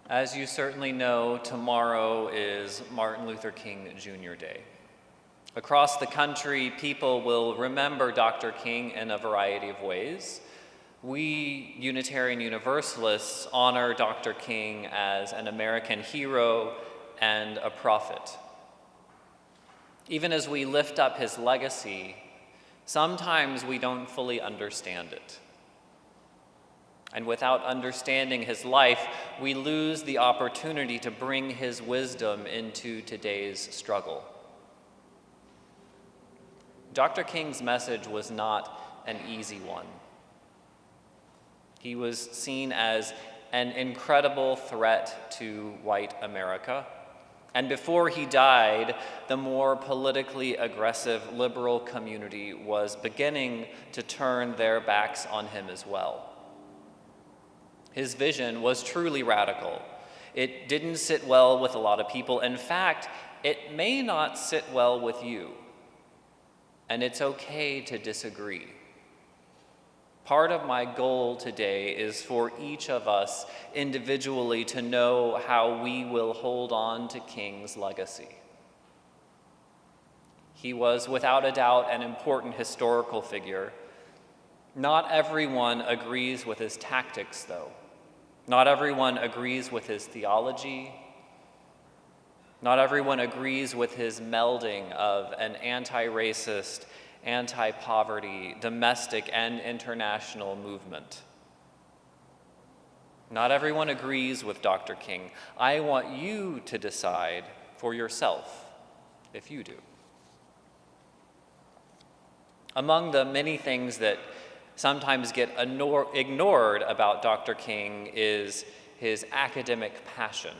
As you certainly know, tomorrow is Martin Luther King Jr. Day. Across the country, people will remember Dr. King in a variety of ways. We Unitarian Universalists honor Dr. King as an American hero and a prophet. Even as we lift up his legacy, sometimes we don't fully understand it. And without understanding his life, we lose the opportunity to bring his wisdom into today's struggle. Dr. King's message was not an easy one. He was seen as an incredible threat to white America. And before he died, the more politically aggressive liberal community was beginning to turn their backs on him as well. His vision was truly radical. It didn't sit well with a lot of people. In fact, it may not sit well with you. And it's okay to disagree. Part of my goal today is for each of us individually to know how we will hold on to King's legacy. He was without a doubt an important historical figure. Not everyone agrees with his tactics, though. Not everyone agrees with his theology. Not everyone agrees with his melding of an anti-racist, anti-poverty, domestic and international movement. Not everyone agrees with Dr. King. I want you to decide for yourself if you do. Among the many things that sometimes get ignored about Dr. King is his academic passion.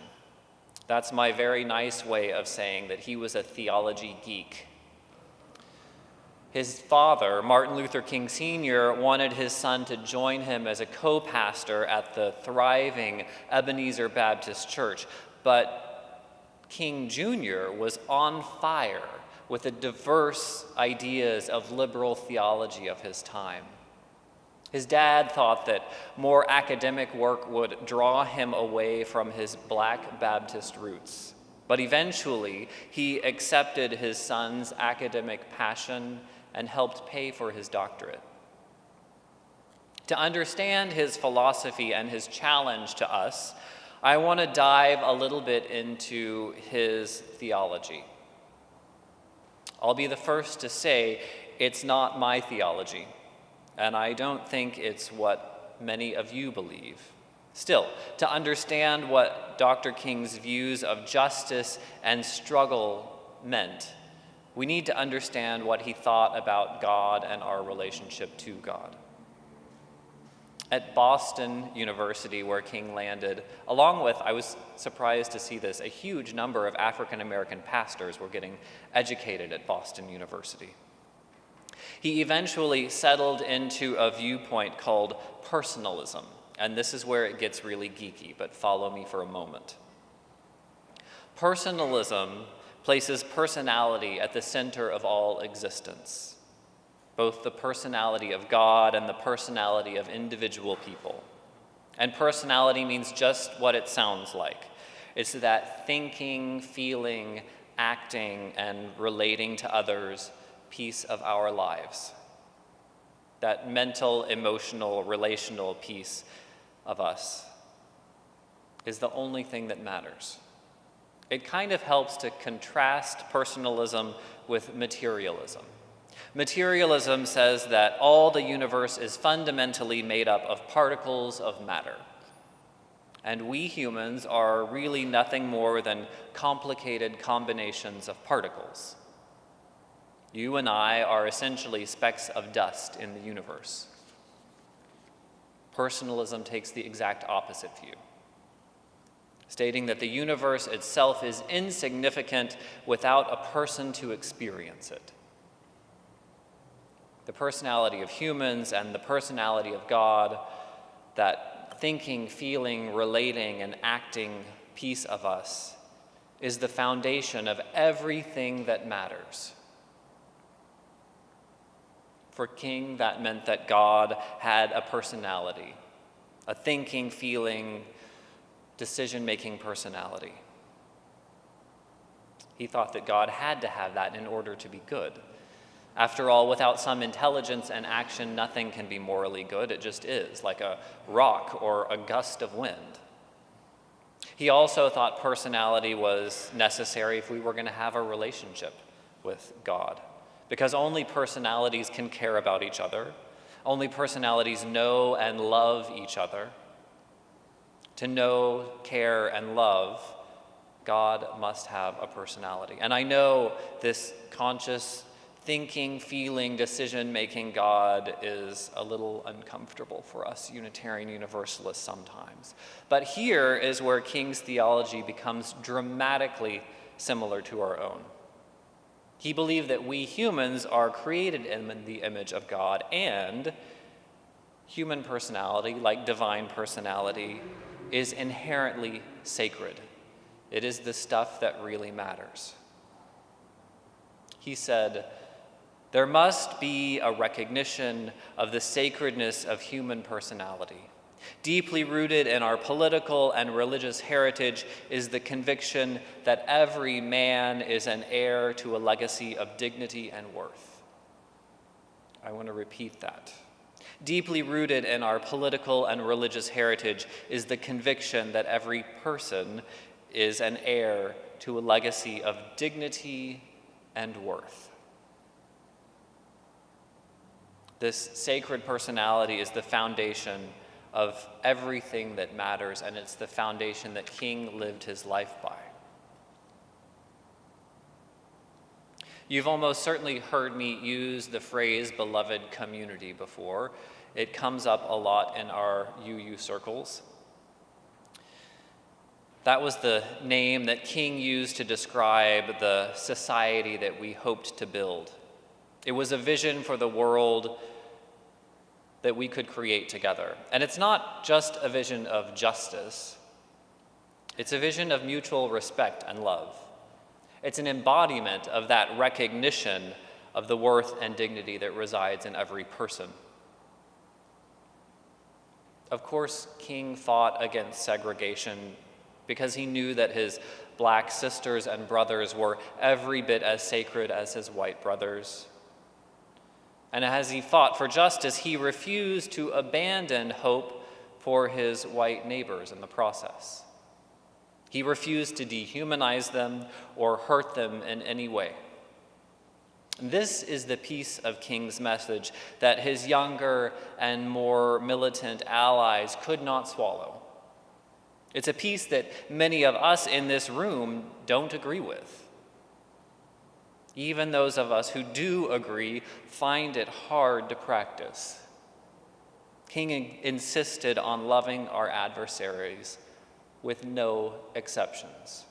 That's my very nice way of saying that he was a theology geek. His father, Martin Luther King Sr., wanted his son to join him as a co-pastor at the thriving Ebenezer Baptist Church, but King Jr. was on fire with the diverse ideas of liberal theology of his time. His dad thought that more academic work would draw him away from his Black Baptist roots. But eventually, he accepted his son's academic passion and helped pay for his doctorate. To understand his philosophy and his challenge to us, I want to dive a little bit into his theology. I'll be the first to say it's not my theology. And I don't think it's what many of you believe. Still, to understand what Dr. King's views of justice and struggle meant, we need to understand what he thought about God and our relationship to God. At Boston University, where King landed, along with, I was surprised to see this, a huge number of African American pastors were getting educated at Boston University. He eventually settled into a viewpoint called personalism, and this is where it gets really geeky, but follow me for a moment. Personalism places personality at the center of all existence, both the personality of God and the personality of individual people. And personality means just what it sounds like. It's that thinking, feeling, acting, and relating to others piece of our lives, that mental, emotional, relational piece of us is the only thing that matters. It kind of helps to contrast personalism with materialism. Materialism says that all the universe is fundamentally made up of particles of matter. And we humans are really nothing more than complicated combinations of particles. You and I are essentially specks of dust in the universe. Personalism takes the exact opposite view, stating that the universe itself is insignificant without a person to experience it. The personality of humans and the personality of God, that thinking, feeling, relating, and acting piece of us, is the foundation of everything that matters. For King, that meant that God had a personality, a thinking, feeling, decision-making personality. He thought that God had to have that in order to be good. After all, without some intelligence and action, nothing can be morally good. It just is, like a rock or a gust of wind. He also thought personality was necessary if we were going to have a relationship with God, because only personalities can care about each other. Only personalities know and love each other. To know, care, and love, God must have a personality. And I know this conscious thinking, feeling, decision-making God is a little uncomfortable for us Unitarian Universalists sometimes. But here is where King's theology becomes dramatically similar to our own. He believed that we humans are created in the image of God, and human personality, like divine personality, is inherently sacred. It is the stuff that really matters. He said, there must be a recognition of the sacredness of human personality. Deeply rooted in our political and religious heritage is the conviction that every man is an heir to a legacy of dignity and worth. I want to repeat that. Deeply rooted in our political and religious heritage is the conviction that every person is an heir to a legacy of dignity and worth. This sacred personality is the foundation of everything that matters, and it's the foundation that King lived his life by. You've almost certainly heard me use the phrase beloved community before. It comes up a lot in our UU circles. That was the name that King used to describe the society that we hoped to build. It was a vision for the world that we could create together. And it's not just a vision of justice. It's a vision of mutual respect and love. It's an embodiment of that recognition of the worth and dignity that resides in every person. Of course, King fought against segregation because he knew that his black sisters and brothers were every bit as sacred as his white brothers. And as he fought for justice, he refused to abandon hope for his white neighbors in the process. He refused to dehumanize them or hurt them in any way. This is the piece of King's message that his younger and more militant allies could not swallow. It's a piece that many of us in this room don't agree with. Even those of us who do agree find it hard to practice. King insisted on loving our adversaries with no exceptions.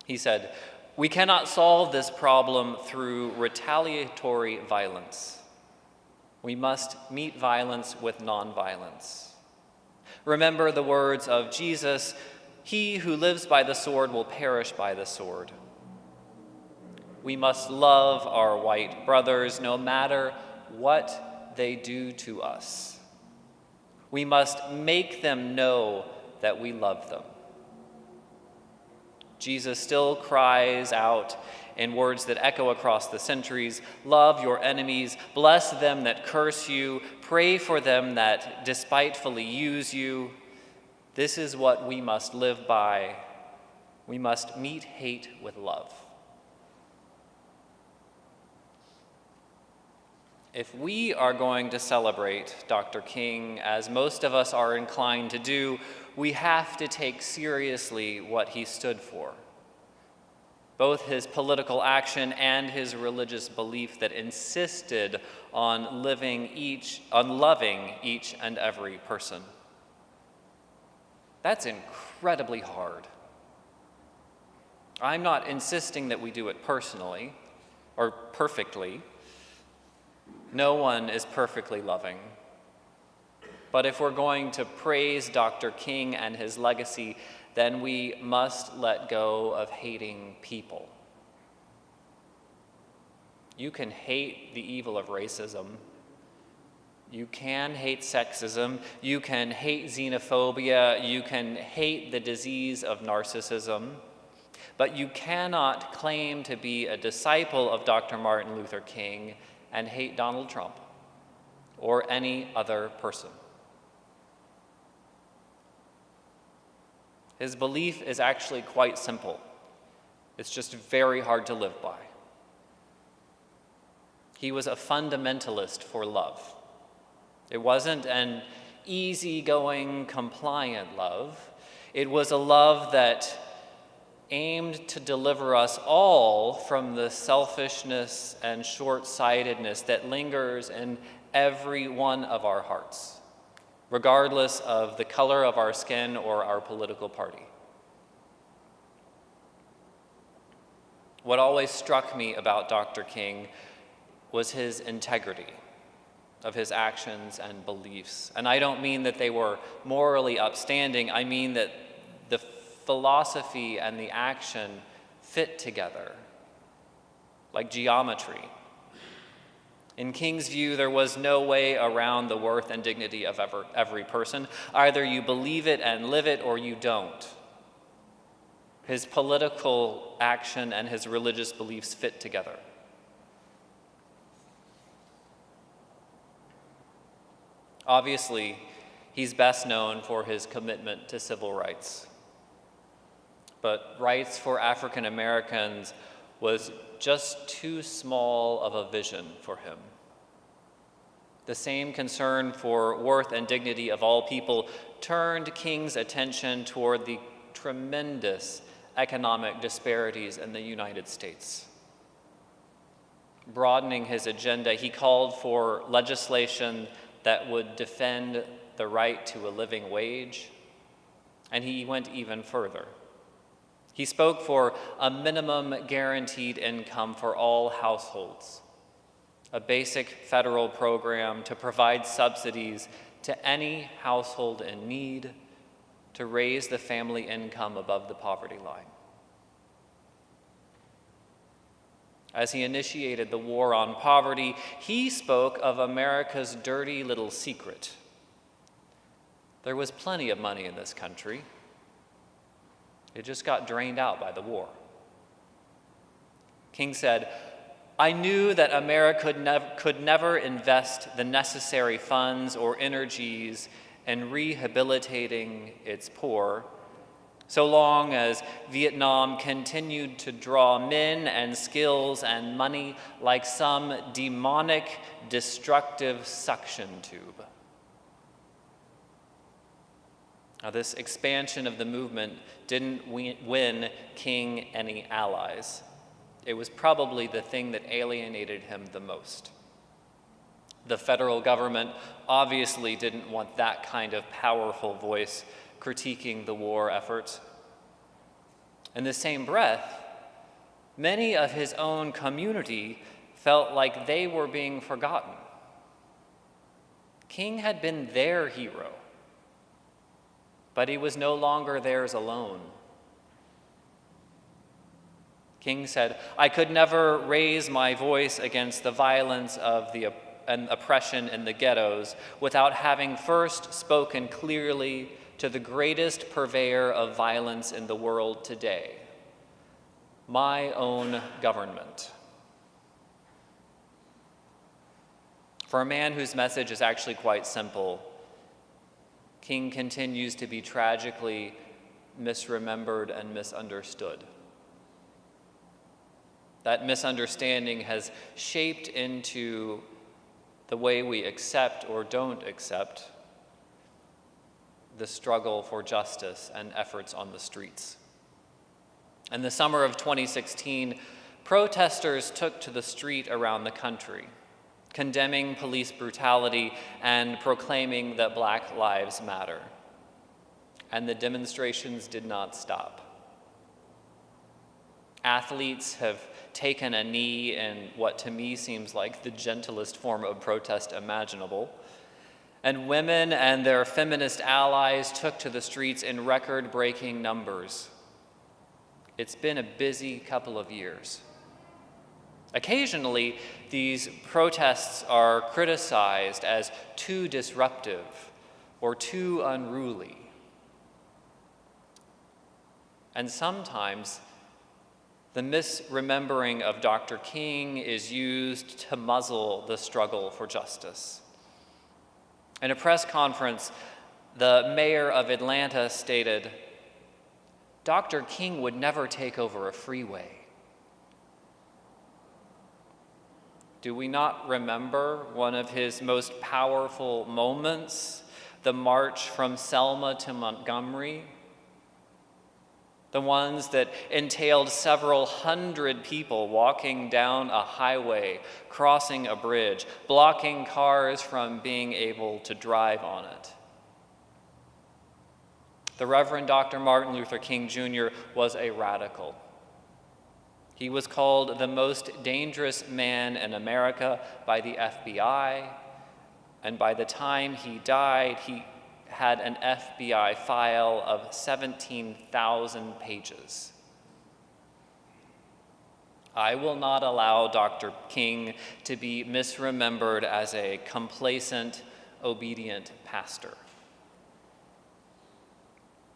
He said, we cannot solve this problem through retaliatory violence. We must meet violence with nonviolence. Remember the words of Jesus, he who lives by the sword will perish by the sword. We must love our white brothers no matter what they do to us. We must make them know that we love them. Jesus still cries out in words that echo across the centuries, love your enemies, bless them that curse you, pray for them that despitefully use you. This is what we must live by. We must meet hate with love. If we are going to celebrate Dr. King, as most of us are inclined to do, we have to take seriously what he stood for. Both his political action and his religious belief that insisted on loving each and every person. That's incredibly hard. I'm not insisting that we do it personally or perfectly. No one is perfectly loving. But if we're going to praise Dr. King and his legacy, then we must let go of hating people. You can hate the evil of racism. You can hate sexism, you can hate xenophobia, you can hate the disease of narcissism, but you cannot claim to be a disciple of Dr. Martin Luther King and hate Donald Trump or any other person. His belief is actually quite simple. It's just very hard to live by. He was a fundamentalist for love. It wasn't an easygoing, compliant love. It was a love that aimed to deliver us all from the selfishness and short-sightedness that lingers in every one of our hearts, regardless of the color of our skin or our political party. What always struck me about Dr. King was his integrity of his actions and beliefs. And I don't mean that they were morally upstanding, I mean that the philosophy and the action fit together, like geometry. In King's view, there was no way around the worth and dignity of every person. Either you believe it and live it, or you don't. His political action and his religious beliefs fit together. Obviously, he's best known for his commitment to civil rights. But rights for African Americans was just too small of a vision for him. The same concern for worth and dignity of all people turned King's attention toward the tremendous economic disparities in the United States. Broadening his agenda, he called for legislation that would defend the right to a living wage, and he went even further. He spoke for a minimum guaranteed income for all households, a basic federal program to provide subsidies to any household in need to raise the family income above the poverty line. As he initiated the war on poverty, he spoke of America's dirty little secret. There was plenty of money in this country. It just got drained out by the war. King said, "I knew that America could never invest the necessary funds or energies in rehabilitating its poor, so long as Vietnam continued to draw men and skills and money like some demonic, destructive suction tube." Now, this expansion of the movement didn't win King any allies. It was probably the thing that alienated him the most. The federal government obviously didn't want that kind of powerful voice critiquing the war effort. In the same breath, many of his own community felt like they were being forgotten. King had been their hero, but he was no longer theirs alone. King said, "I could never raise my voice against the violence and oppression in the ghettos without having first spoken clearly to the greatest purveyor of violence in the world today, my own government." For a man whose message is actually quite simple, King continues to be tragically misremembered and misunderstood. That misunderstanding has shaped into the way we accept or don't accept the struggle for justice and efforts on the streets. In the summer of 2016, protesters took to the street around the country, condemning police brutality and proclaiming that Black Lives Matter. And the demonstrations did not stop. Athletes have taken a knee in what to me seems like the gentlest form of protest imaginable. And women and their feminist allies took to the streets in record-breaking numbers. It's been a busy couple of years. Occasionally, these protests are criticized as too disruptive or too unruly. And sometimes, the misremembering of Dr. King is used to muzzle the struggle for justice. In a press conference, the mayor of Atlanta stated, "Dr. King would never take over a freeway." Do we not remember one of his most powerful moments, the march from Selma to Montgomery? The ones that entailed several hundred people walking down a highway, crossing a bridge, blocking cars from being able to drive on it. The Reverend Dr. Martin Luther King Jr. was a radical. He was called the most dangerous man in America by the FBI, and by the time he died, he had an FBI file of 17,000 pages. I will not allow Dr. King to be misremembered as a complacent, obedient pastor.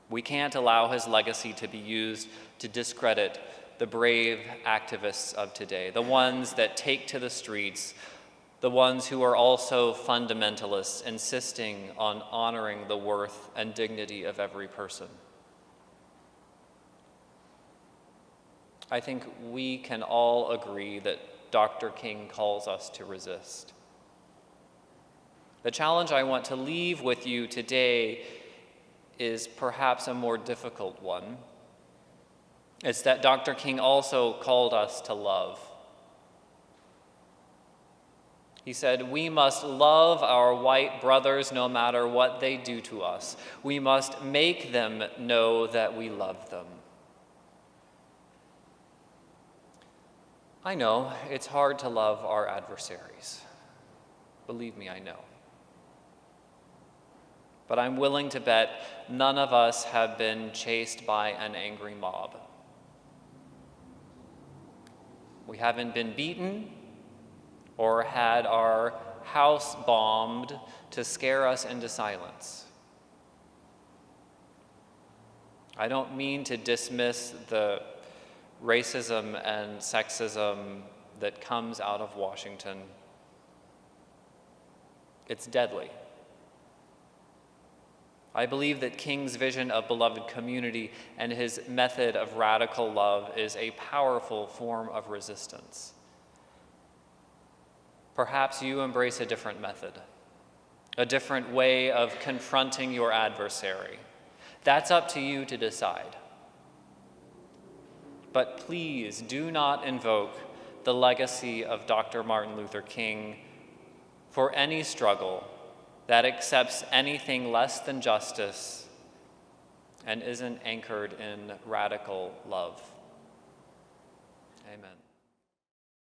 We can't allow his legacy to be used to discredit the brave activists of today, the ones that take to the streets, the ones who are also fundamentalists, insisting on honoring the worth and dignity of every person. I think we can all agree that Dr. King calls us to resist. The challenge I want to leave with you today is perhaps a more difficult one. It's that Dr. King also called us to love. He said, "We must love our white brothers no matter what they do to us. We must make them know that we love them." I know it's hard to love our adversaries. Believe me, I know. But I'm willing to bet none of us have been chased by an angry mob. We haven't been beaten or had our house bombed to scare us into silence. I don't mean to dismiss the racism and sexism that comes out of Washington. It's deadly. I believe that King's vision of beloved community and his method of radical love is a powerful form of resistance. Perhaps you embrace a different method, a different way of confronting your adversary. That's up to you to decide. But please do not invoke the legacy of Dr. Martin Luther King for any struggle that accepts anything less than justice and isn't anchored in radical love. Amen.